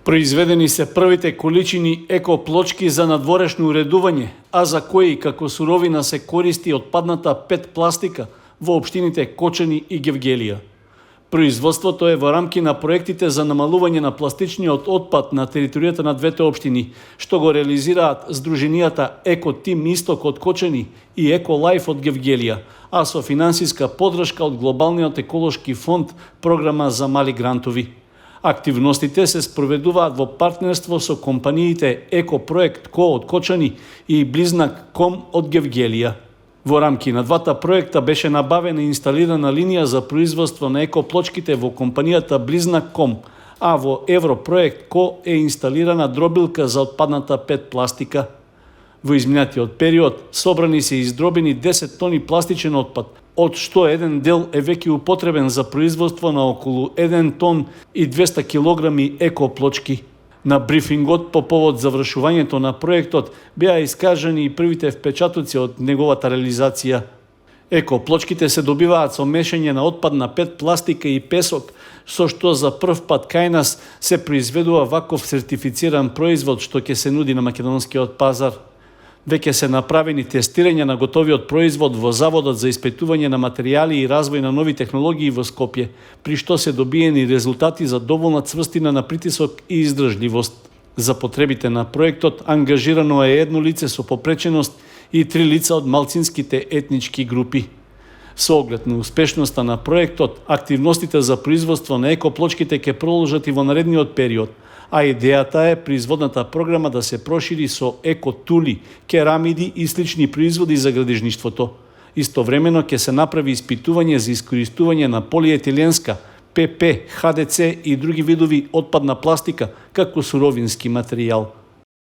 Произведени се првите количини екоплочки за надворешно уредување, а за кои како суровина се користи отпадната ПЕТ пластика во општините Кочани и Гевгелија. Производството е во рамки на проектите за намалување на пластичниот отпад на територијата на двете општини, што го реализираат здруженијата Еко Тим Исток од Кочани и Еко Лајф од Гевгелија, а со финансиска поддршка од Глобалниот еколошки фонд Програма за мали грантови. Активностите се спроведуваат во партнерство со компаниите Екопроект Ко од Кочани и Близнак Ком од Гевгелија. Во рамки на двата проекта беше набавена и инсталирана линија за производство на екоплочките во компанијата Близнак Ком, а во Европроект Ко е инсталирана дробилка за отпадната ПЕТ пластика. Во изминатиот период собрани се издробени 10 тони пластичен отпад, од што еден дел е веќе употребен за производство на околу 1 тон и 200 килограми екоплочки. На брифингот по повод завршувањето на проектот беа искажани и првите впечатоци од неговата реализација. Екоплочките се добиваат со мешање на отпадна ПЕТ пластика и песок, со што за прв пат кај нас се произведува ваков сертифициран производ што ќе се нуди на македонскиот пазар. Веќе се направени тестирања на готовиот производ во Заводот за испитување на материјали и развој на нови технологии во Скопје, при што се добиени резултати за доволна цврстина на притисок и издржливост. За потребите на проектот ангажирано е едно лице со попреченост и 3 лица од малцинските етнички групи. Со оглед на успешноста на проектот, активностите за производство на екоплочките ќе продолжат и во наредниот период, а идејата е производната програма да се прошири со екотули, керамиди и слични производи за градежништвото. Истовремено ќе се направи испитување за искористување на полиетиленска, ПП, ХДЦ и други видови отпадна пластика како суровински материјал.